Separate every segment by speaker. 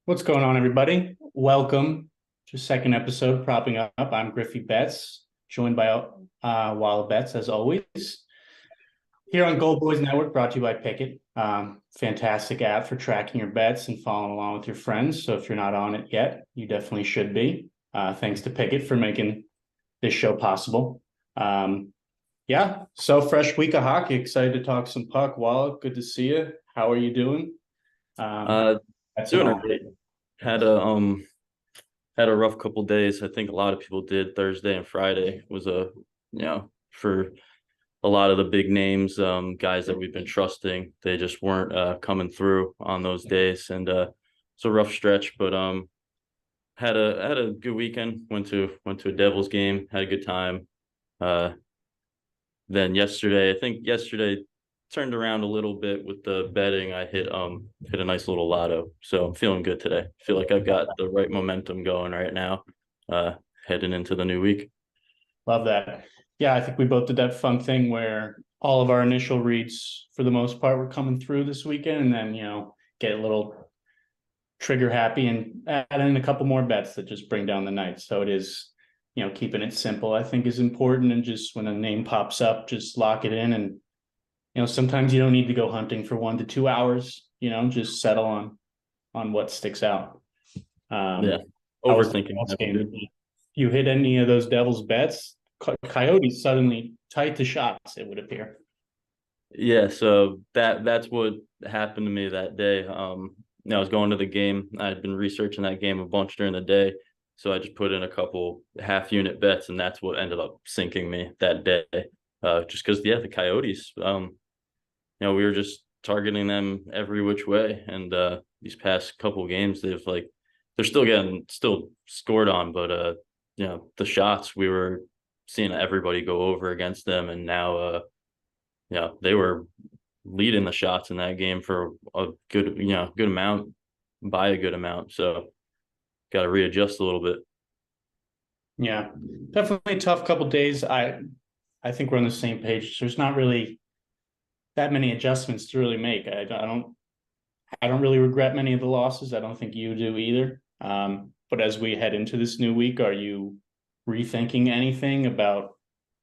Speaker 1: What's going on, everybody? Welcome to second episode Propping Up. I'm Griffy Betts, joined by Walla Betts, as always. Here on Gold Boys Network, brought to you by Pickett. Fantastic app for tracking your bets and following along with your friends. So if you're not on it yet, you definitely should be. Thanks to Pickett for making this show possible. Yeah, so fresh week of hockey. Excited to talk some puck. Walla, good to see you. How are you doing?
Speaker 2: Uh,
Speaker 1: That's an
Speaker 2: Doing
Speaker 1: all.
Speaker 2: all right. Had a rough couple days. I think a lot of people did. Thursday and Friday was for a lot of the big names, guys that we've been trusting, they just weren't coming through on those days, and it's a rough stretch. But had a good weekend. Went to a Devils game. Had a good time. Uh, then yesterday, I think yesterday turned around a little bit with the betting. I hit a nice little lotto. So I'm feeling good today. Feel like I've got the right momentum going right now, uh heading into the new week.
Speaker 1: Love that. Yeah, I think we both did that fun thing where all of our initial reads, for the most part, were coming through this weekend, and then get a little trigger happy and add in a couple more bets that just bring down the night. So it is, keeping it simple, I think, is important, and just when a name pops up, just lock it in. And sometimes you don't need to go hunting for 1 to 2 hours. Just settle on what sticks out.
Speaker 2: Yeah.
Speaker 1: How was the
Speaker 2: Overthinking,
Speaker 1: last
Speaker 2: never
Speaker 1: game?
Speaker 2: good.
Speaker 1: You hit any of those Devils bets? Coyotes suddenly tight to shots, it would appear.
Speaker 2: Yeah, so that's what happened to me that day. I was going to the game. I had been researching that game a bunch during the day. So I just put in a couple half unit bets, and that's what ended up sinking me that day. Just because, yeah, the Coyotes, we were just targeting them every which way. And these past couple games, they're still scored on, but the shots we were seeing everybody go over against them, and now they were leading the shots in that game for a good amount by a good amount. So got to readjust a little bit.
Speaker 1: Yeah, definitely a tough couple days. I think we're on the same page. There's not really that many adjustments to really make. I don't really regret many of the losses. I don't think you do either. But as we head into this new week, are you rethinking anything about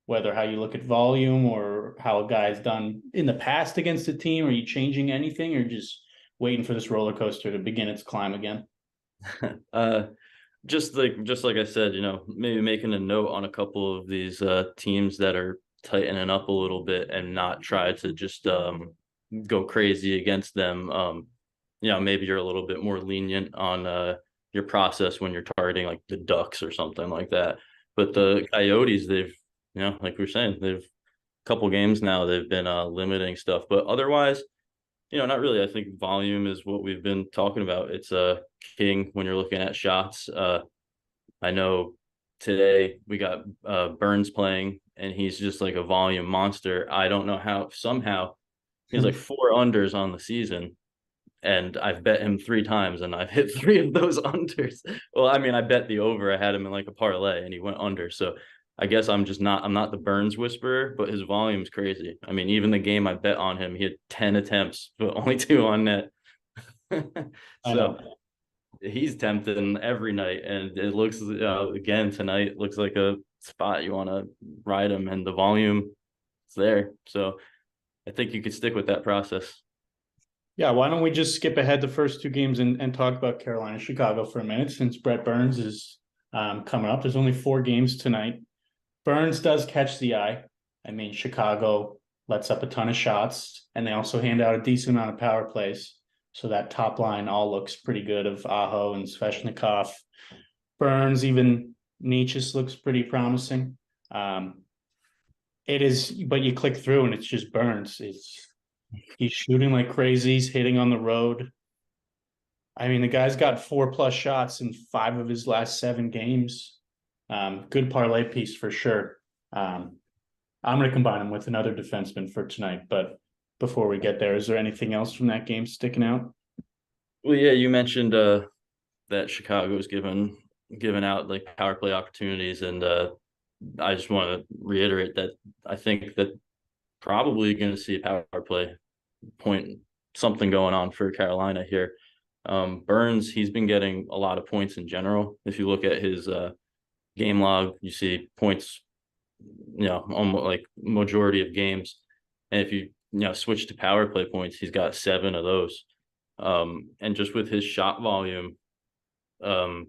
Speaker 1: whether how you look at volume or how a guy's done in the past against a team? Are you changing anything, or just waiting for this roller coaster to begin its climb again?
Speaker 2: uh, just like I said, maybe making a note on a couple of these teams that are tightening up a little bit and not try to just go crazy against them. Maybe you're a little bit more lenient on your process when you're targeting like the Ducks or something like that. But the Coyotes, they've, like we are saying, they've a couple games now, they've been limiting stuff. But otherwise, not really. I think volume is what we've been talking about. It's a king when you're looking at shots. I know today we got Burns playing, and he's just like a volume monster. I don't know how somehow he's like four unders on the season, and I've bet him three times, and I've hit three of those unders. Well, I mean, I bet the over. I had him in like a parlay, and he went under. So I guess I'm not the Burns whisperer, but his volume's crazy. I mean, even the game I bet on him, he had 10 attempts, but only two on net.
Speaker 1: I
Speaker 2: So
Speaker 1: know.
Speaker 2: he's tempting every night, and it looks again tonight looks like a spot you want to ride him, and the volume is there. So I think you could stick with that process.
Speaker 1: Yeah, why don't we just skip ahead the first two games and talk about Carolina, Chicago for a minute, since Brett Burns is coming up. There's only 4 games tonight. Burns does catch the eye. I mean, Chicago lets up a ton of shots, and they also hand out a decent amount of power plays. So that top line all looks pretty good of Aho and Sveshnikov. Burns, even Nietzsche looks pretty promising. It is, but you click through and it's just Burns. He's shooting like crazy. He's hitting on the road. I mean, the guy's got 4+ shots in 5 of his last 7 games. Good parlay piece for sure. I'm going to combine him with another defenseman for tonight. But before we get there, is there anything else from that game sticking out?
Speaker 2: Well, yeah, you mentioned that Chicago's given out like power play opportunities, and I just want to reiterate that I think that probably going to see a power play point something going on for Carolina here. Burns, he's been getting a lot of points in general. If you look at his game log, you see points, almost like majority of games. And if you switch to power play points, he's got 7 of those. And just with his shot volume, um,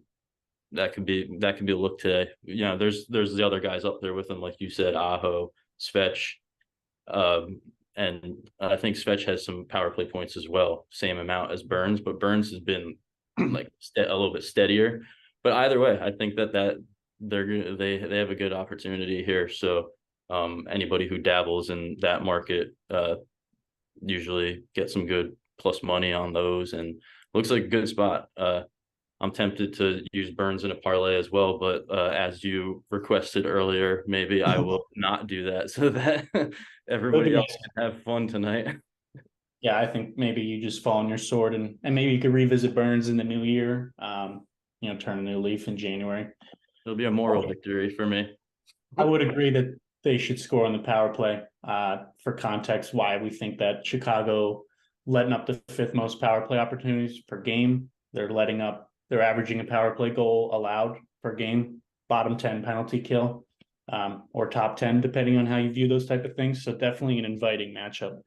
Speaker 2: that could be a look today. There's the other guys up there with him, like you said, Aho, Svech, and I think Svech has some power play points as well, same amount as Burns, but Burns has been like a little bit steadier. But either way, I think that they have a good opportunity here. So anybody who dabbles in that market usually get some good plus money on those, and looks like a good spot. I'm tempted to use Burns in a parlay as well, but as you requested earlier, maybe I will not do that so that everybody else can have fun tonight.
Speaker 1: Yeah, I think maybe you just fall on your sword, and maybe you could revisit Burns in the new year. Turn a new leaf in January.
Speaker 2: It'll be a moral victory for me.
Speaker 1: I would agree that they should score on the power play. For context, why we think that Chicago letting up the 5th most power play opportunities per game. They're averaging a power play goal allowed per game, bottom 10 penalty kill, or top 10, depending on how you view those type of things. So definitely an inviting matchup.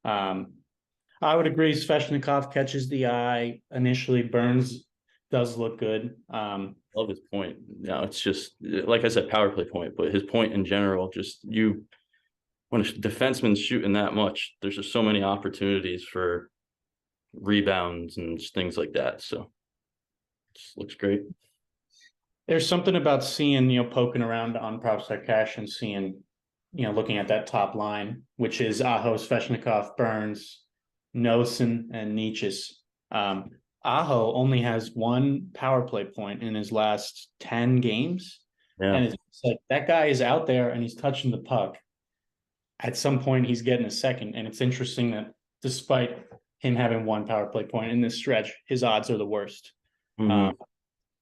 Speaker 1: I would agree. Sveshnikov catches the eye initially. Burns does look good.
Speaker 2: Love his point. No, it's just like I said, power play point, but his point in general, just when a defenseman's shooting that much, there's just so many opportunities for rebounds and things like that. So it just looks great.
Speaker 1: There's something about seeing, poking around on Prospect Cash and seeing, looking at that top line, which is Aho, Sveshnikov, Burns, Nosen, and Nietzsche's. Aho only has 1 power play point in his last 10 games.
Speaker 2: Yeah.
Speaker 1: And it's like that guy is out there and he's touching the puck. At some point, he's getting a second. And it's interesting that despite him having 1 power play point in this stretch, his odds are the worst.
Speaker 2: Mm-hmm.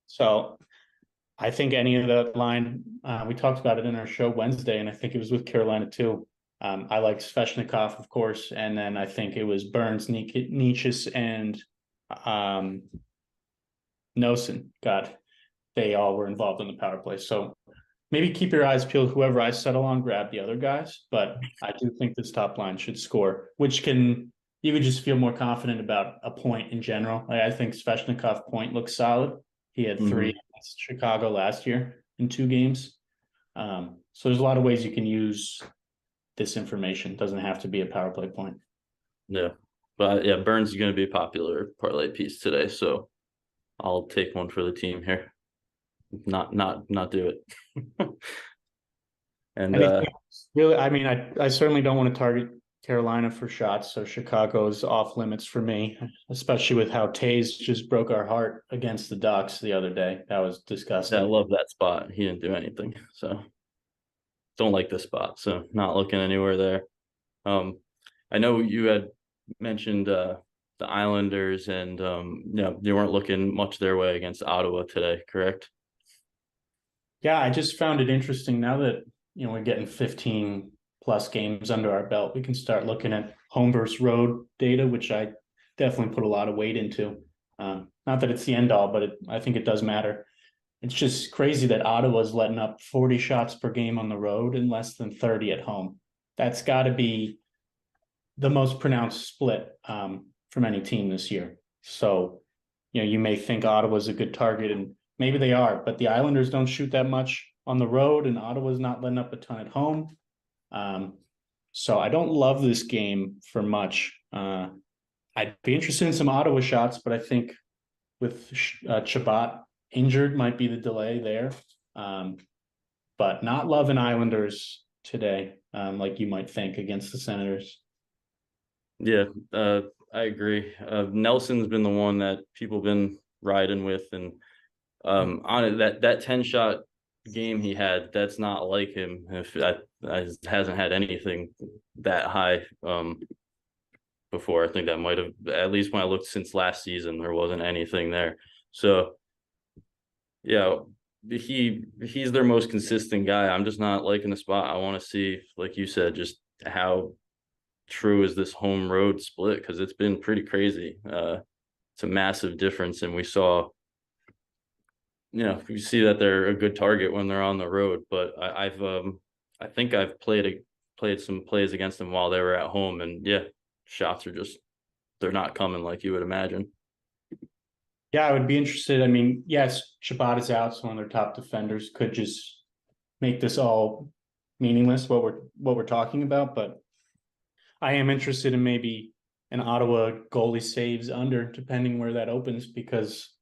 Speaker 1: So I think any of that line, we talked about it in our show Wednesday, and I think it was with Carolina too. I like Sveshnikov, of course, and then I think it was Burns, Nietzsche, and Nosen. God, they all were involved in the power play. So maybe keep your eyes peeled. Whoever I settle on, grab the other guys. But I do think this top line should score, you could just feel more confident about a point in general. I think Sveshnikov point looks solid. He had 3 against Chicago last year in 2 games. So there's a lot of ways you can use this information. It doesn't have to be a power play point.
Speaker 2: Yeah. But yeah, Burns is going to be a popular parlay piece today. So I'll take one for the team here. Not do it. And
Speaker 1: really, I certainly don't want to target Carolina for shots, so Chicago's off limits for me, especially with how Taze just broke our heart against the Ducks the other day. That was disgusting.
Speaker 2: I love that spot. He didn't do anything, so don't like this spot. So not looking anywhere there. I know you had mentioned the Islanders, and they weren't looking much their way against Ottawa today, correct?
Speaker 1: Yeah, I just found it interesting now that we're getting 15 plus games under our belt. We can start looking at home versus road data, which I definitely put a lot of weight into. Not that it's the end all, but I think it does matter. It's just crazy that Ottawa's letting up 40 shots per game on the road and less than 30 at home. That's got to be the most pronounced split from any team this year. So, you may think Ottawa's a good target, and maybe they are, but the Islanders don't shoot that much on the road, and Ottawa's not letting up a ton at home. So I don't love this game for much. I'd be interested in some Ottawa shots, but I think with Chabot injured might be the delay there. But not loving Islanders today, like you might think against the Senators.
Speaker 2: Yeah, I agree. Nelson's been the one that people been riding with, and on it, that 10 shot game he had, that's not like him. If I hasn't had anything that high before. I think that might have, at least when I looked since last season, there wasn't anything there. So yeah, he's their most consistent guy. I'm just not liking the spot. I want to see, like you said, just how true is this home road split, because it's been pretty crazy. it's a massive difference. And we saw, you see that they're a good target when they're on the road. But I think I've played some plays against them while they were at home, and yeah, shots are just they're not coming like you would imagine.
Speaker 1: Yeah, I would be interested. I mean, yes, Chabot out, so one of their top defenders could just make this all meaningless what we're talking about. But I am interested in maybe an Ottawa goalie saves under, depending where that opens, because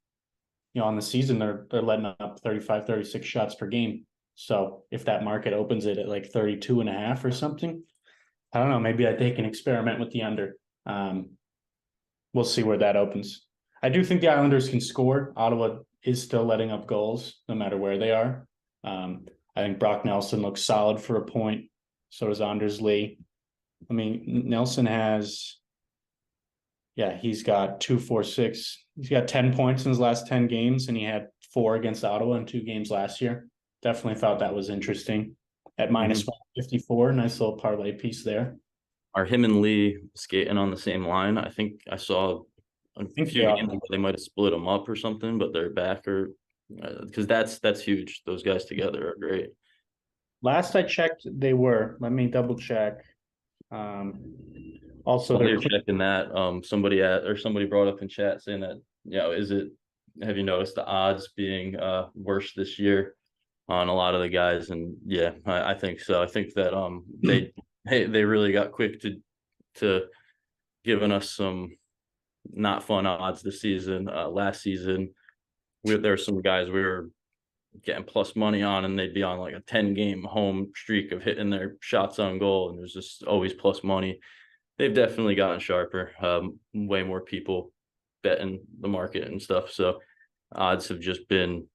Speaker 1: on the season they're letting up 35, 36 shots per game. So if that market opens it at like 32 and a half or something, I don't know, maybe I take an experiment with the under. We'll see where that opens. I do think the Islanders can score. Ottawa is still letting up goals no matter where they are. I think Brock Nelson looks solid for a point. So does Anders Lee. I mean, Nelson has, yeah, he's got 2-4-6. He's got 10 points in his last 10 games, and he had 4 against Ottawa in 2 games last year. Definitely thought that was interesting. At minus 154, nice little parlay piece there.
Speaker 2: Are him and Lee skating on the same line? I think I saw a few games where they might have split them up or something, but they're back, or because that's huge. Those guys together are great.
Speaker 1: Last I checked, they were. Let me double check. Also,
Speaker 2: While
Speaker 1: they're
Speaker 2: you're checking that, somebody brought up in chat saying that, have you noticed the odds being worse this year on a lot of the guys? And yeah, I think so. I think that they really got quick to giving us some not fun odds this season. Last season, there's some guys we were getting plus money on, and they'd be on like a 10-game home streak of hitting their shots on goal, and there's just always plus money. They've definitely gotten sharper. Way more people betting the market and stuff. So odds have just been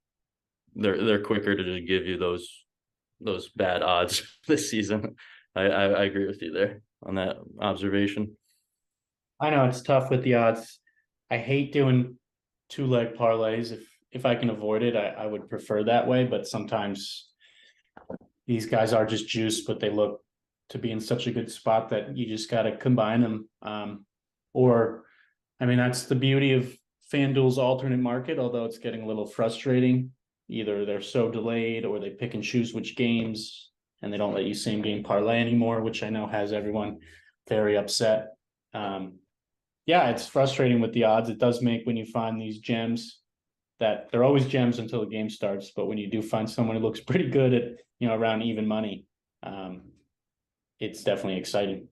Speaker 2: they're quicker to just give you those bad odds this season. I agree with you there on that observation.
Speaker 1: I know it's tough with the odds. I hate doing 2-leg parlays. If I can avoid it, I would prefer that way. But sometimes these guys are just juiced, but they look to be in such a good spot that you just got to combine them. I mean, that's the beauty of FanDuel's alternate market, although it's getting a little frustrating. Either they're so delayed or they pick and choose which games, and they don't let you same game parlay anymore, which I know has everyone very upset. Yeah, it's frustrating with the odds. It does make when you find these gems that they're always gems until the game starts. But when you do find someone who looks pretty good at, around even money, it's definitely exciting.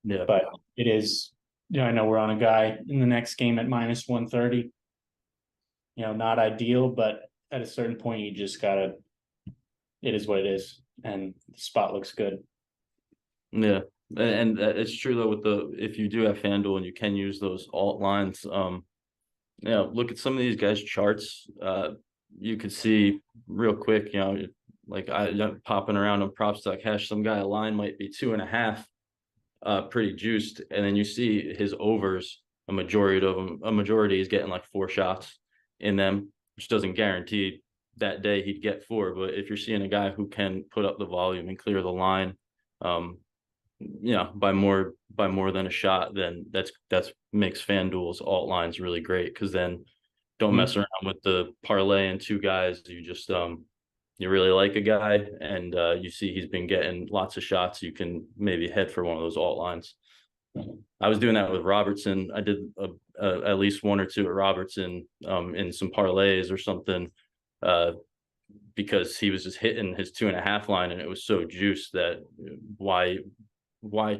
Speaker 2: Yeah.
Speaker 1: But it is, I know we're on a guy in the next game at minus 130. Not ideal, but at a certain point, you just gotta, it is what it is. And the spot looks good.
Speaker 2: Yeah. And it's true though, if you do have FanDuel and you can use those alt lines, look at some of these guys' charts. You could see real quick, like popping around on props.cash, some guy a line might be 2.5, pretty juiced, and then you see his overs. A majority is getting like 4 shots in them, which doesn't guarantee that day he'd get 4. But if you're seeing a guy who can put up the volume and clear the line, by more than a shot, then that's makes FanDuel's alt lines really great, because then don't mess around with the parlay and 2 guys. You just you really like a guy and you see he's been getting lots of shots, you can maybe head for one of those alt lines. I was doing that with Robertson. I did at least 1 or 2 at Robertson in some parlays or something, because he was just hitting his 2.5 line, and it was so juiced that why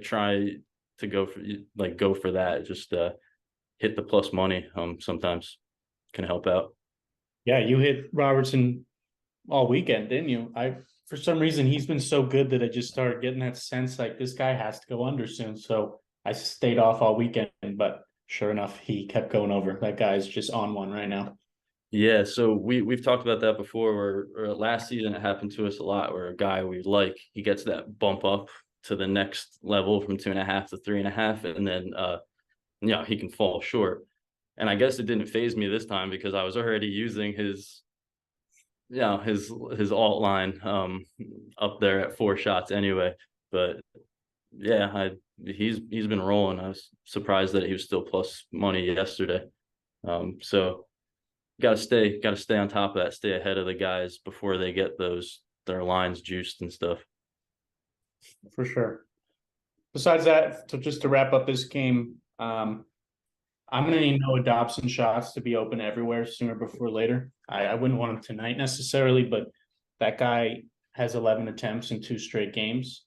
Speaker 2: try to go for that? Just hit the plus money. Sometimes can help out.
Speaker 1: Yeah, you hit Robertson all weekend, didn't you? For some reason, he's been so good that I just started getting that sense like this guy has to go under soon. So I stayed off all weekend, but sure enough, he kept going over. That guy's just on one right now.
Speaker 2: Yeah, so we've talked about that before. Where last season it happened to us a lot, where a guy we like, he gets that bump up to the next level from 2.5 to 3.5, and then he can fall short. And I guess it didn't phase me this time because I was already using his alt line up there at 4 shots anyway. But yeah, he's been rolling. I was surprised that he was still plus money yesterday. So gotta stay on top of that, stay ahead of the guys before they get their lines juiced and stuff.
Speaker 1: For sure. Besides that, just to wrap up this game, I'm gonna need Noah Dobson shots to be open everywhere sooner before later. I wouldn't want him tonight necessarily, but that guy has 11 attempts in 2 straight games,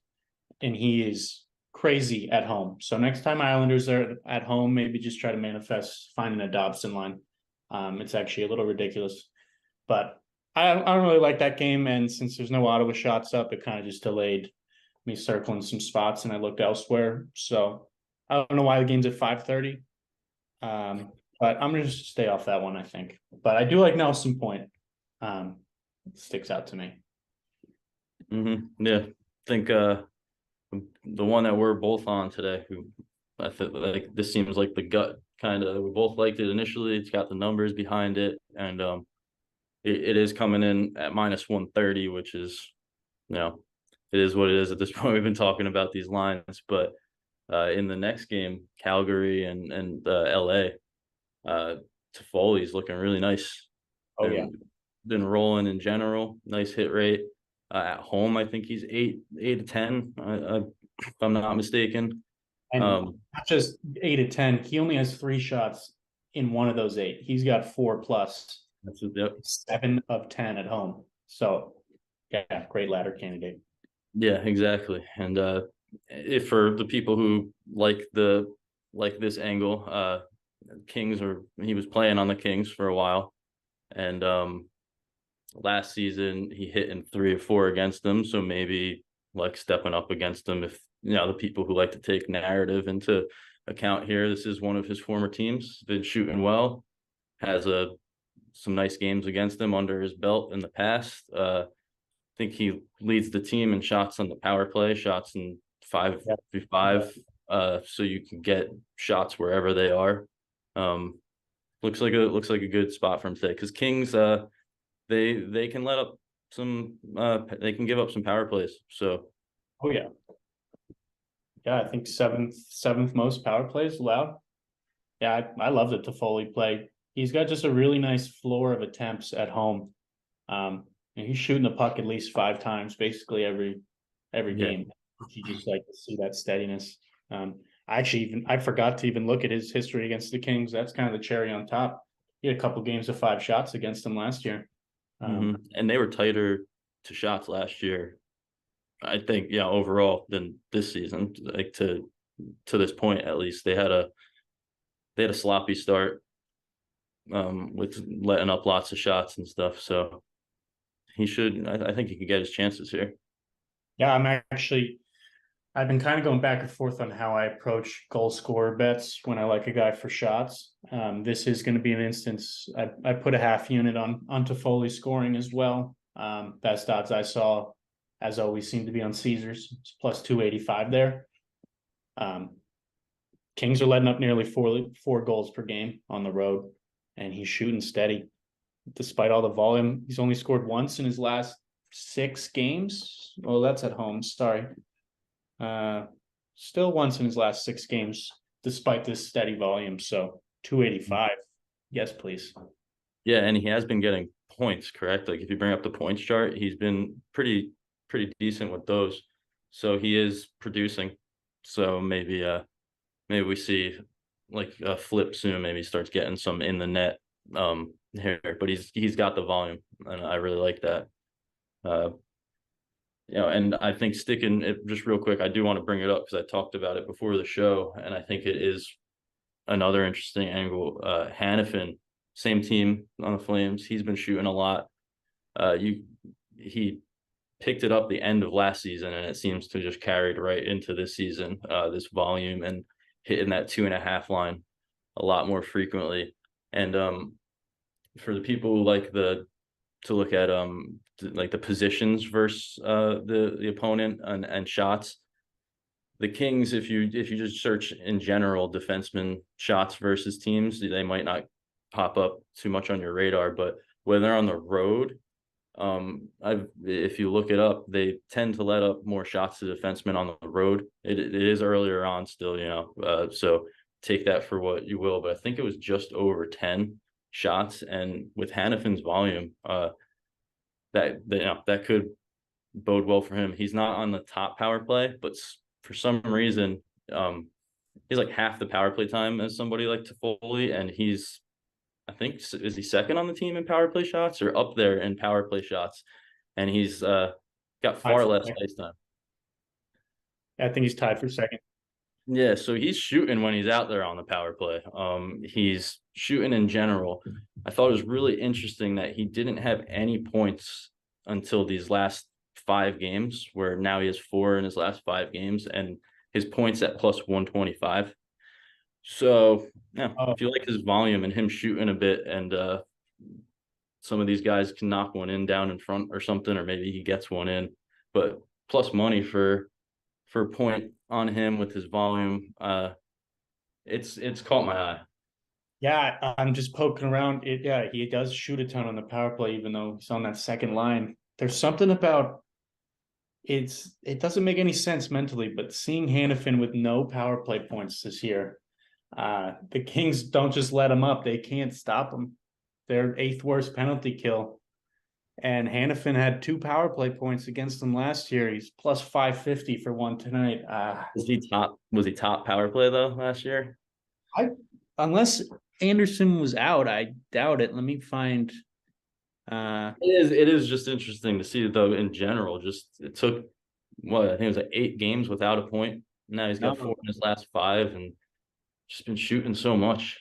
Speaker 1: and he is crazy at home. So next time Islanders are at home, maybe just try to manifest finding a Dobson line. It's actually a little ridiculous, but I don't really like that game. And since there's no Ottawa shots up, it kind of just delayed me circling some spots, and I looked elsewhere. So I don't know why the game's at 5:30. But I'm gonna just stay off that one, I think. But I do like Nelson Point. Sticks out to me.
Speaker 2: Yeah, I think the one that we're both on today, who I feel like this seems like the gut kind of. We both liked it initially. It's got the numbers behind it, and it is coming in at -130, which is, it is what it is at this point. We've been talking about these lines, but in the next game, Calgary and LA, Toffoli's looking really nice.
Speaker 1: Oh yeah,
Speaker 2: Been rolling in general. Nice hit rate. At home, I think he's 8 to 10. If I'm not mistaken.
Speaker 1: and not just 8 to 10. He only has 3 shots in one of those 8. He's got 4+.
Speaker 2: Yep.
Speaker 1: 7 of 10 at home. So yeah, great ladder candidate.
Speaker 2: Yeah, exactly. And if for the people who like this angle, Kings, or he was playing on the Kings for a while, and last season he hit in 3 or 4 against them. So maybe like stepping up against them, if the people who like to take narrative into account here. This is one of his former teams, been shooting well, has some nice games against them under his belt in the past. I think he leads the team in shots on the power play, shots in 5v5. So you can get shots wherever they are. Looks like a good spot for him today, because Kings, they can let up some, they can give up some power plays. So
Speaker 1: oh yeah, I think seventh most power plays allowed. Yeah, I love the Toffoli play. He's got just a really nice floor of attempts at home. And he's shooting the puck at least 5 times basically every game. You just like to see that steadiness. I forgot to even look at his history against the Kings. That's kind of the cherry on top. He had a couple games of 5 shots against them last year.
Speaker 2: And they were tighter to shots last year, I think, overall, than this season. Like to this point, at least, they had a sloppy start, with letting up lots of shots and stuff. So I think he could get his chances here.
Speaker 1: Yeah, I've been kind of going back and forth on how I approach goal scorer bets when I like a guy for shots. This is going to be an instance. I put a half unit on Toffoli scoring as well. Best odds I saw, as always, seem to be on Caesars. It's plus 285 there. Kings are letting up nearly four goals per game on the road, and he's shooting steady. Despite all the volume, he's only scored once in his last 6 games. Well, that's at home. Sorry. Still once in his last 6 games, despite this steady volume. So 285. Yes, please.
Speaker 2: Yeah, and he has been getting points, correct? Like if you bring up the points chart, he's been pretty decent with those. So he is producing. So maybe we see like a flip soon. Maybe he starts getting some in the net here, but he's got the volume, and I really like that. And I think sticking it just real quick, I do want to bring it up because I talked about it before the show, and I think it is another interesting angle. Hannafin, same team on the Flames. He's been shooting a lot. He picked it up the end of last season, and it seems to just carried right into this season, this volume, and hitting that 2.5 line a lot more frequently. And for the people who like to look at like the positions versus the opponent and shots, the Kings, if you just search in general defenseman shots versus teams, they might not pop up too much on your radar, but when they're on the road, if you look it up, they tend to let up more shots to defensemen on the road. It is earlier on still, so take that for what you will, but I think it was just over 10 shots. And with Hannafin's volume, that could bode well for him. He's not on the top power play, but for some reason, he's like half the power play time as somebody like Toffoli, and I think, is he second on the team in power play shots or up there in power play shots? And he's got far less ice time.
Speaker 1: I think he's tied for second.
Speaker 2: Yeah, so he's shooting when he's out there on the power play. He's shooting in general. I thought it was really interesting that he didn't have any points until these last 5 games, where now he has 4 in his last 5 games, and his points at plus 125. So yeah, if you like his volume and him shooting a bit, and some of these guys can knock one in down in front or something, or maybe he gets one in, but plus money for a point on him with his volume. It's caught my eye.
Speaker 1: Yeah, I'm just poking around it. Yeah, he does shoot a ton on the power play, even though he's on that second line. There's something about it doesn't make any sense mentally, but seeing Hannafin with no power play points this year, the Kings don't just let him up. They can't stop him. They're 8th worst penalty kill. And Hannafin had 2 power play points against them last year. He's plus 550 for one tonight.
Speaker 2: Was he top power play though last year?
Speaker 1: Unless Anderson was out, I doubt it. Let me find.
Speaker 2: It is just interesting to see though in general. Just it took what I think it was like 8 games without a point. Now he's got 4 in his last 5, and just been shooting so much.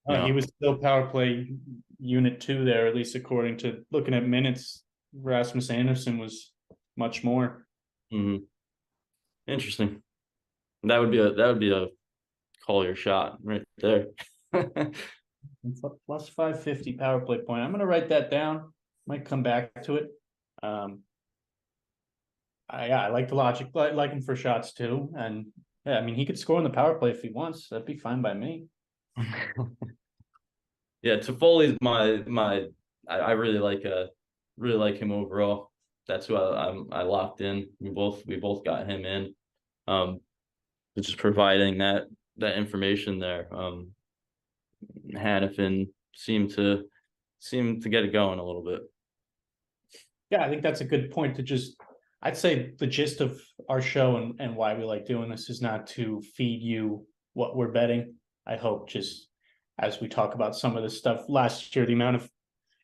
Speaker 1: He was still power play unit 2 there, at least according to looking at minutes. Rasmus Anderson was much more.
Speaker 2: Mm-hmm. Interesting. That would be a call your shot right there.
Speaker 1: Plus 550 power play point. I'm gonna write that down. Might come back to it. I like the logic, but I like him for shots too. And yeah, I mean, he could score on the power play if he wants. That'd be fine by me.
Speaker 2: Yeah, Toffoli's I really like him overall. That's who I locked in. We both got him in. Just providing that information there. Hannafin seemed to get it going a little bit.
Speaker 1: Yeah, I think that's a good point to just, I'd say the gist of our show and why we like doing this is not to feed you what we're betting. I hope just as we talk about some of the stuff last year, the amount of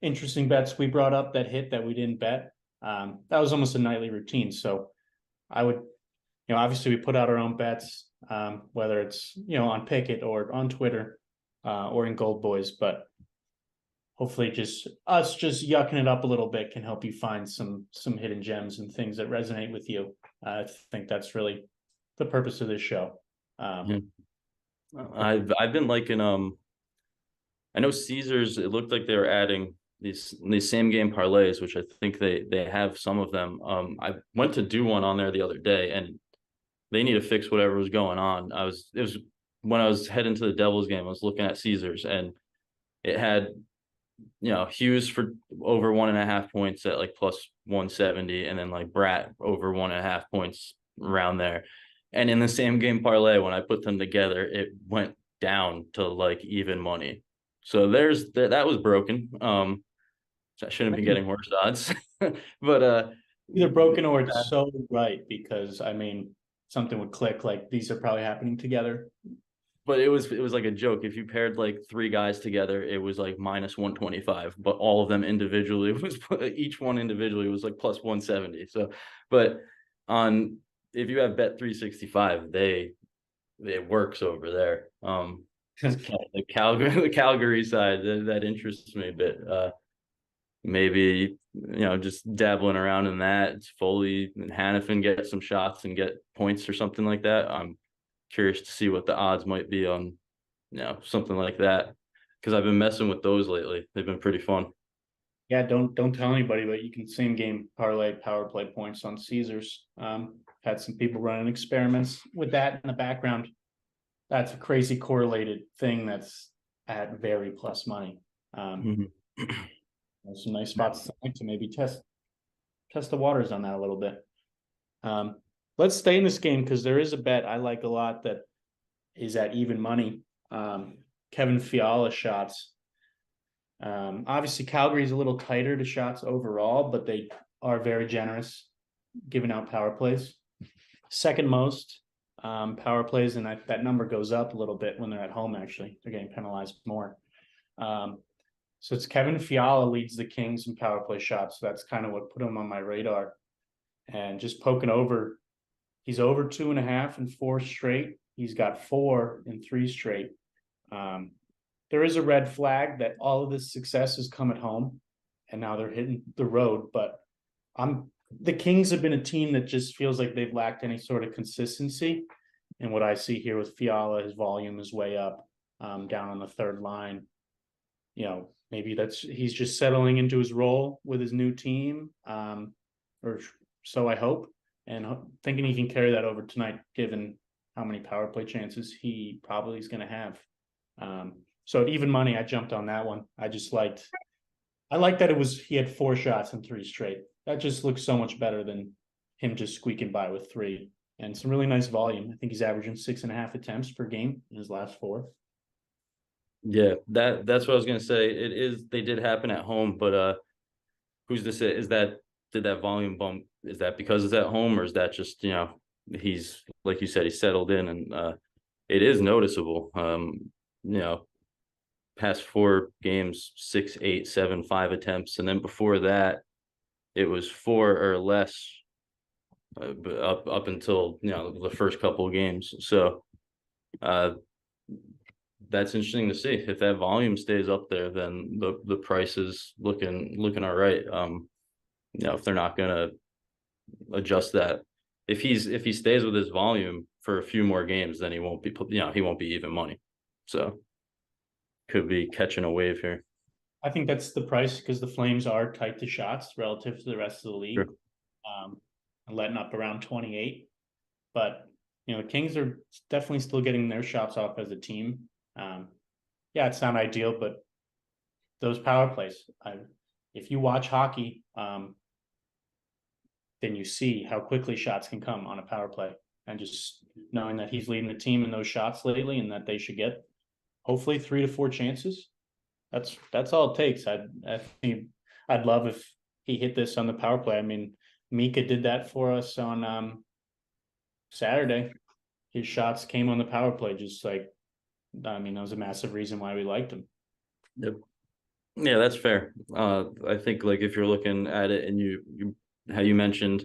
Speaker 1: interesting bets we brought up that hit that we didn't bet, that was almost a nightly routine. So I would, obviously we put out our own bets, whether it's, on Pickett or on Twitter, or in Gold Boys, but hopefully just us just yucking it up a little bit can help you find some hidden gems and things that resonate with you. I think that's really the purpose of this show.
Speaker 2: I've been liking I know Caesars, it looked like they were adding these same game parlays, which I think they have some of them. I went to do one on there the other day, and they need to fix whatever was going on. It was when I was heading to the Devils game, I was looking at Caesars, and it had, Hughes for over 1.5 points at like plus 170, and then like Bratt over 1.5 points around there. And in the same game parlay, when I put them together, it went down to like even money. So that was broken. I shouldn't be getting worse odds, but
Speaker 1: either broken or it's so right, because I mean something would click, like these are probably happening together.
Speaker 2: But it was like a joke. If you paired like 3 guys together, it was like minus 125, but all of them individually each one individually was like plus 170. So, but if you have Bet 365, it works over there. The Calgary side that interests me a bit. Maybe just dabbling around in that. It's Foley and Hannafin get some shots and get points or something like that. I'm curious to see what the odds might be on something like that, because I've been messing with those lately. They've been pretty fun.
Speaker 1: Yeah, don't tell anybody, but you can same game parlay power play points on Caesars. Had some people running experiments with that in the background. That's a crazy correlated thing that's at very plus money. There's some nice spots to maybe test the waters on that a little bit. Let's stay in this game because there is a bet I like a lot that is at even money. Kevin Fiala shots. Obviously Calgary's a little tighter to shots overall, but they are very generous giving out power plays. Second most power plays, and that number goes up a little bit when they're at home. Actually, they're getting penalized more. So it's Kevin Fiala leads the Kings in power play shots. So that's kind of what put him on my radar. And just poking over, he's over 2.5 in 4 straight. He's got 4 in 3 straight. There is a red flag that all of this success has come at home, and now they're hitting the road. But the Kings have been a team that just feels like they've lacked any sort of consistency. And what I see here with Fiala, his volume is way up, down on the third line. Maybe he's just settling into his role with his new team, or so I hope, and thinking he can carry that over tonight, given how many power play chances he probably is going to have. So at even money, I jumped on that one. I like that he had 4 shots in 3 straight. That just looks so much better than him just squeaking by with 3, and some really nice volume. I think he's averaging 6.5 attempts per game in his last 4.
Speaker 2: Yeah, that's what I was gonna say. They did happen at home, but who's to say did that volume bump, is that because it's at home, or is that just, he's, like you said, he's settled in, and it is noticeable. Past 4 games, 6, 8, 7, 5 attempts, and then before that it was 4 or less, up until the first couple of games. So that's interesting to see. If that volume stays up there, then the price is looking all right. If they're not gonna adjust that, if he stays with his volume for a few more games, then he won't be even money. So could be catching a wave here.
Speaker 1: I think that's the price, because the Flames are tight to shots relative to the rest of the league.
Speaker 2: Sure.
Speaker 1: Letting up around 28. But the Kings are definitely still getting their shots off as a team. Yeah, it's not ideal, but those power plays, if you watch hockey, then you see how quickly shots can come on a power play. And just knowing that he's leading the team in those shots lately, and that they should get hopefully 3 to 4 chances. That's all it takes. I think I'd love if he hit this on the power play. I mean, Mika did that for us on Saturday. His shots came on the power play, that was a massive reason why we liked him.
Speaker 2: Yep. Yeah, that's fair. I think, like, if you're looking at it, and how you mentioned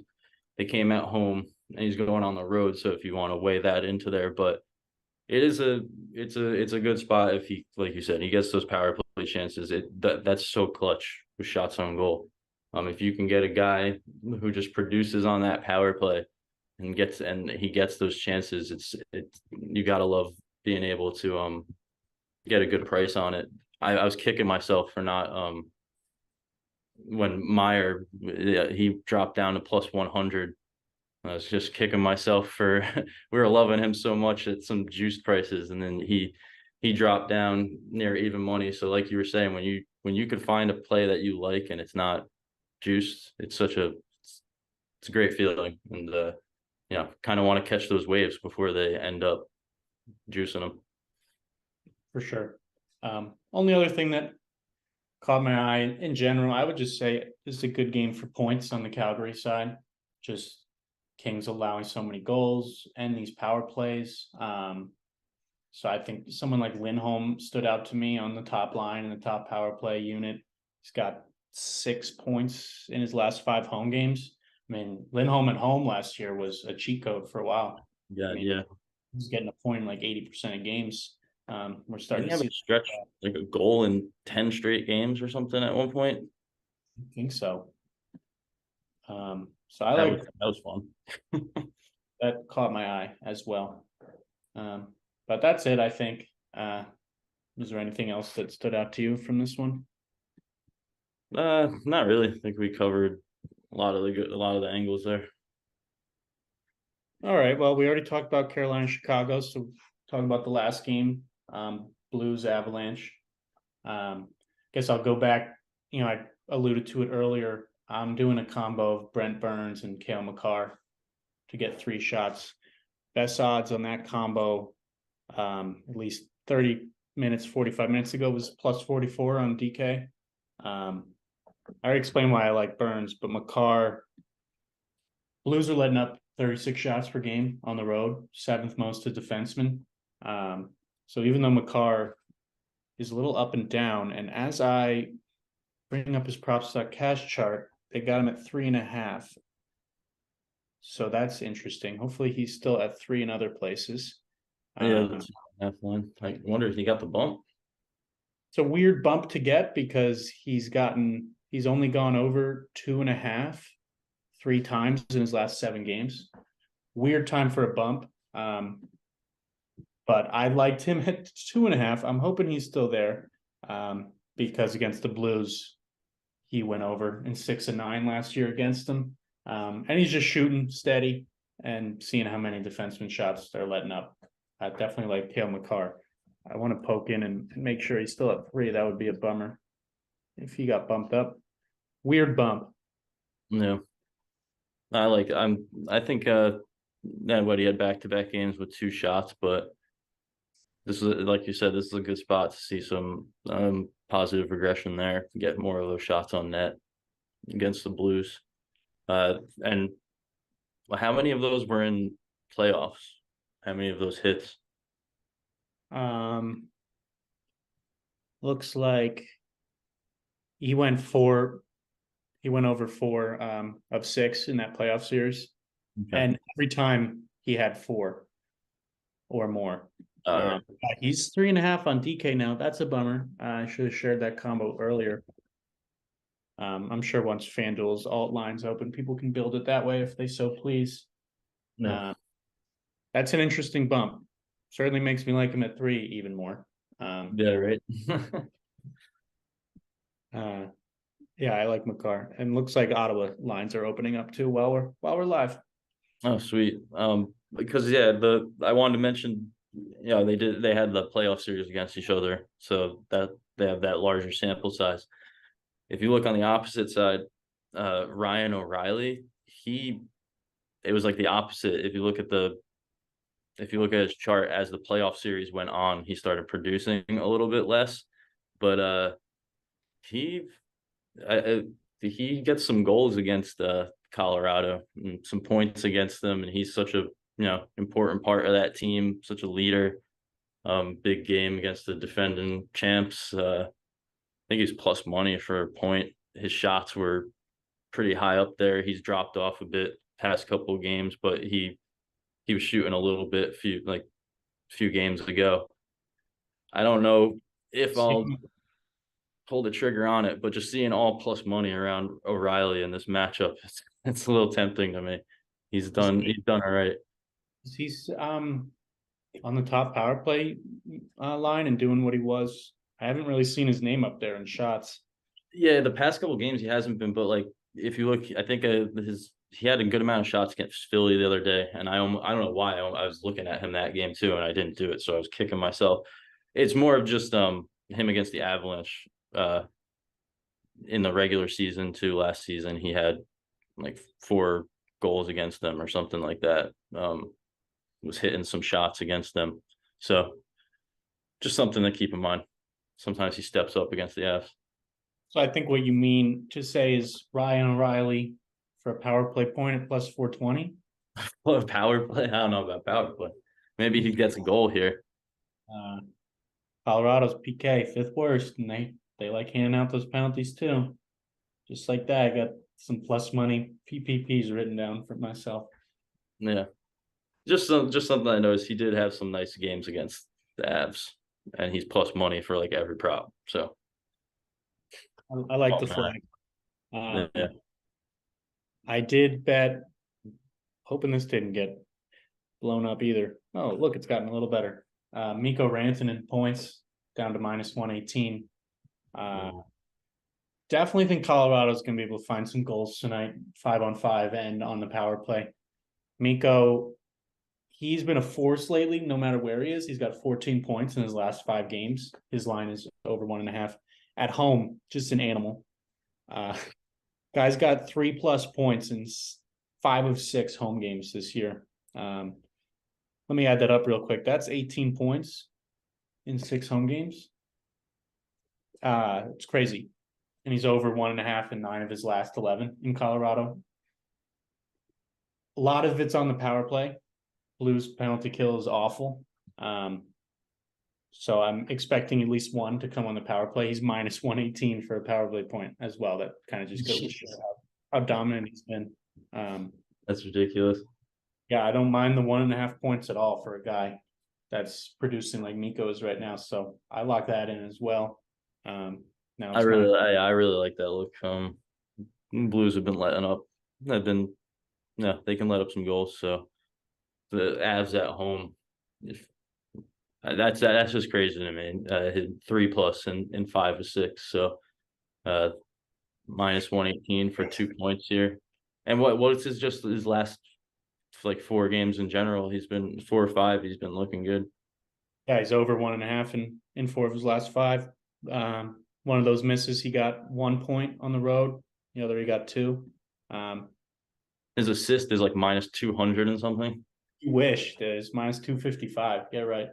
Speaker 2: they came at home and he's going on the road, so if you want to weigh that into there, but it's a good spot if he, like you said, he gets those power play chances. That's so clutch with shots on goal. If you can get a guy who just produces on that power play and he gets those chances, you gotta love being able to get a good price on it. I was kicking myself for not when Meyer, he dropped down to plus 100. I was just kicking myself for we were loving him so much at some juiced prices, and then he dropped down near even money. So like you were saying, when you could find a play that you like and it's not juiced, it's a great feeling, and kind of want to catch those waves before they end up juicing them.
Speaker 1: For sure. Only other thing that caught my eye in general, I would just say this is a good game for points on the Calgary side. Just Kings allowing so many goals and these power plays. So I think someone like Lindholm stood out to me on the top line in the top power play unit. He's got 6 points in his last 5 home games. I mean, Lindholm at home last year was a cheat code for a while.
Speaker 2: Yeah, yeah.
Speaker 1: He's getting a point in like 80% of games. We're starting to see
Speaker 2: a stretch like a goal in 10 straight games or something at one point.
Speaker 1: I think so. So that
Speaker 2: was fun.
Speaker 1: That caught my eye as well. But that's it, I think. Was there anything else that stood out to you from this one?
Speaker 2: Not really. I think we covered a lot of the angles there.
Speaker 1: All right. Well, we already talked about Carolina, Chicago, so talk about the last game, Blues Avalanche. Guess I'll go back. I alluded to it earlier. I'm doing a combo of Brent Burns and Cale Makar to get 3 shots. Best odds on that combo, at least 30 minutes, 45 minutes ago was plus 44 on DK. I already explained why I like Burns, but McCarr, Blues are letting up 36 shots per game on the road, seventh most to defensemen. So even though McCarr is a little up and down, and as I bring up his props.cash chart, they got him at 3.5. So that's interesting. Hopefully he's still at 3 in other places.
Speaker 2: Yeah, that's half line. I wonder if he got the bump.
Speaker 1: It's a weird bump to get because he's only gone over 2.5 3 times in his last 7 games. Weird time for a bump. But I liked him at 2.5. I'm hoping he's still there. Because against the Blues, he went over in 6 and 9 last year against them. And he's just shooting steady and seeing how many defenseman shots they're letting up. I definitely like Cale Makar. I want to poke in and make sure he's still at 3. That would be a bummer if he got bumped up. Weird bump.
Speaker 2: No. I think what he had back-to-back games with 2 shots, but this is, like you said, this is a good spot to see some positive regression there, get more of those shots on net against the Blues. And how many of those were in playoffs? How many of those hits?
Speaker 1: Looks like he went over 4 of 6 in that playoff series. Okay. And every time he had 4 or more. He's 3.5 on DK now. That's a bummer. I should have shared that combo earlier. I'm sure once FanDuel's alt lines open, people can build it that way if they so please. No. That's an interesting bump. Certainly makes me like him at 3 even more.
Speaker 2: Yeah, right.
Speaker 1: Yeah, I like Makar, and looks like Ottawa lines are opening up too while we're live.
Speaker 2: Oh, sweet. Because I wanted to mention, they had the playoff series against each other, so that they have that larger sample size. If you look on the opposite side, Ryan O'Reilly, it was like the opposite. If you look at his chart as the playoff series went on, he started producing a little bit less, but he gets some goals against Colorado and some points against them, and he's such a important part of that team, such a leader. Big game against the defending champs. I think he's plus money for a point. His shots were pretty high up there. He's dropped off a bit past couple of games, but he was shooting a little bit a few games ago. I don't know if I'll pull the trigger on it, but just seeing all plus money around O'Reilly in this matchup, it's a little tempting to me. He's done all right.
Speaker 1: He's on the top power play line and doing what he was. I haven't really seen his name up there in shots.
Speaker 2: Yeah, the past couple of games he hasn't been, but like if you look, I think he had a good amount of shots against Philly the other day, and I don't know why I was looking at him that game too, and I didn't do it, so I was kicking myself. It's more of just him against the Avalanche in the regular season too. Last season he had like 4 goals against them or something like that. Was hitting some shots against them, so just something to keep in mind. Sometimes he steps up against the Avs.
Speaker 1: So I think what you mean to say is Ryan O'Reilly for a power play point at plus 420.
Speaker 2: Well, power play? I don't know about power play. Maybe he gets a goal here.
Speaker 1: Colorado's PK 5th worst, and they like handing out those penalties too. Just like that, I got some plus money PPPs written down for myself.
Speaker 2: Yeah, just something I noticed. He did have some nice games against the Avs, and he's plus money for like every prop. So
Speaker 1: I like the flag. Yeah. I did bet, hoping this didn't get blown up either. Oh, look, it's gotten a little better. Mikko Rantanen points down to minus 118. Definitely think Colorado's going to be able to find some goals tonight, 5-on-5 and on the power play. Mikko, he's been a force lately, no matter where he is. He's got 14 points in his last 5 games. His line is over 1.5. At home, just an animal. Guy's got 3+ points in 5 of 6 home games this year. Let me add that up real quick. That's 18 points in 6 home games. It's crazy. And he's over 1.5 in 9 of his last 11 in Colorado. A lot of it's on the power play. Blues penalty kill is awful. So I'm expecting at least one to come on the power play. He's minus 118 for a power play point as well. That kind of just goes to show how dominant he's been.
Speaker 2: That's ridiculous.
Speaker 1: Yeah, I don't mind the 1.5 points at all for a guy that's producing like Nico is right now. So I lock that in as well. Now
Speaker 2: I really like that look. Blues have been letting up. They can let up some goals. So the Avs at home, if that's just crazy to me. Hit 3+ in 5 of 6. So minus 118 for 2 points here. And what's his last like 4 games in general? He's been 4 or 5. He's been looking good.
Speaker 1: Yeah, he's over 1.5 in 4 of his last 5. One of those misses, he got 1 point on the road. The other, he got 2.
Speaker 2: His assist is like minus 200 and something.
Speaker 1: You wish there's minus 255. Yeah, right.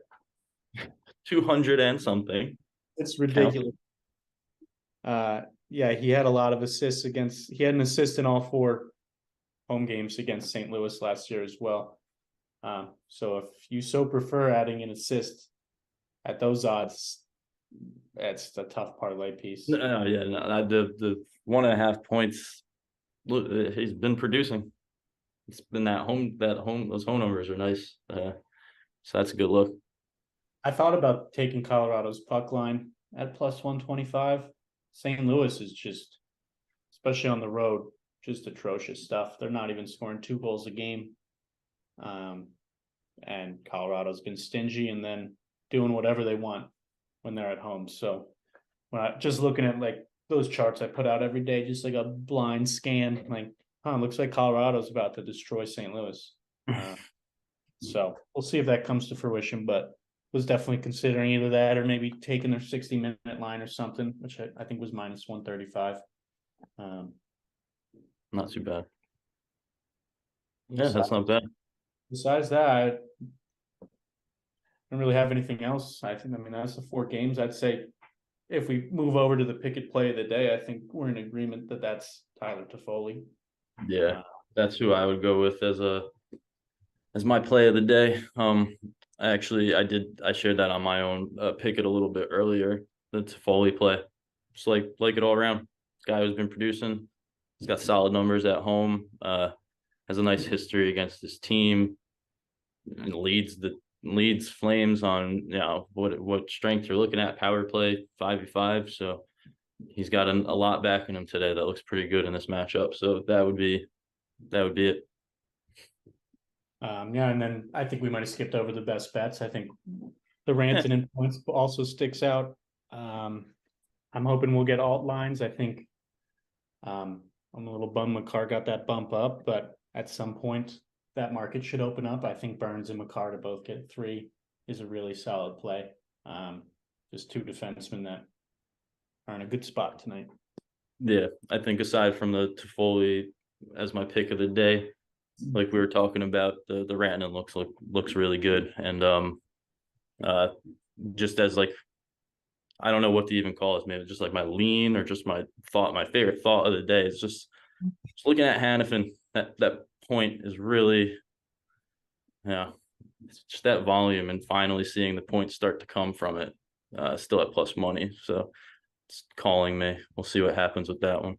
Speaker 2: 200 and something.
Speaker 1: It's ridiculous. Yeah, he had a lot of assists he had an assist in all 4 home games against St. Louis last year as well. So if you so prefer adding an assist at those odds, that's the tough parlay piece.
Speaker 2: The 1.5 points. Look, he's been producing. It's been those home numbers are nice. So that's a good look.
Speaker 1: I thought about taking Colorado's puck line at plus 125. St. Louis is just, especially on the road, just atrocious stuff. They're not even scoring 2 goals a game. And Colorado's been stingy and then doing whatever they want when they're at home. So when I just looking at like those charts I put out every day, just like a blind scan, like, looks like Colorado's about to destroy St. Louis. So we'll see if that comes to fruition, but was definitely considering either that or maybe taking their 60-minute line or something, which I think was minus 135.
Speaker 2: Not too bad. Yeah, that's not bad.
Speaker 1: Besides that, I don't really have anything else. I mean, that's the 4 games. I'd say if we move over to the Pickett play of the day, I think we're in agreement that that's Tyler Toffoli.
Speaker 2: Yeah, that's who I would go with as my play of the day. I shared that on my own Pickett a little bit earlier. The Toffoli play, just like it all around. Guy who's been producing. He's got solid numbers at home. Has a nice history against this team. And leads Flames on what strength you're looking at. Power play 5v5. So he's got a lot backing him today. That looks pretty good in this matchup. So that would be it.
Speaker 1: Yeah, and then I think we might have skipped over the best bets. I think the Rantanen points also sticks out. I'm hoping we'll get alt lines. I think I'm a little bummed Makar got that bump up, but at some point that market should open up. I think Burns and Makar to both get 3 is a really solid play. Just 2 defensemen that are in a good spot tonight.
Speaker 2: Yeah, I think aside from the Toffoli as my pick of the day, like we were talking about, the Rantanen looks really good, and just as like, I don't know what to even call this, maybe just like my lean or just my favorite thought of the day is just looking at Hannafin. That point is really, it's just that volume and finally seeing the points start to come from it. Still at plus money, so it's calling me. We'll see what happens with that one.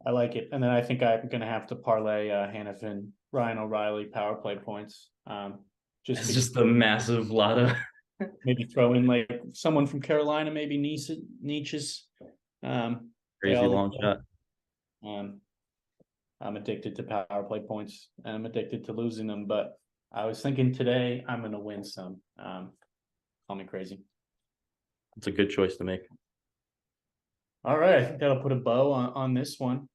Speaker 1: I like it. And then I think I'm going to have to parlay Hannafin, Ryan O'Reilly power play points.
Speaker 2: It's just a massive lot of
Speaker 1: maybe throw in like someone from Carolina, maybe Nietzsche's.
Speaker 2: Crazy long shot.
Speaker 1: I'm addicted to power play points and I'm addicted to losing them. But I was thinking today I'm going to win some. Call me crazy.
Speaker 2: It's a good choice to make.
Speaker 1: All right. I think that'll put a bow on this one.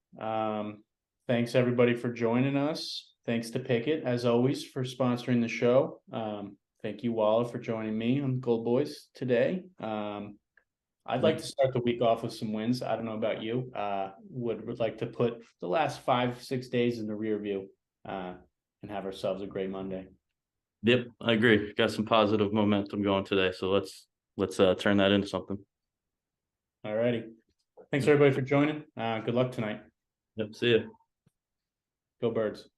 Speaker 1: Thanks everybody for joining us. Thanks to Pickett, as always, for sponsoring the show. Thank you, Walla, for joining me on Gold Boys today. I'd like to start the week off with some wins. I don't know about you. Would like to put the last 5-6 days in the rear view and have ourselves a great Monday.
Speaker 2: Yep, I agree. Got some positive momentum going today, so let's turn that into something.
Speaker 1: All righty. Thanks everybody for joining. Good luck tonight.
Speaker 2: Yep, see ya.
Speaker 1: Go Birds.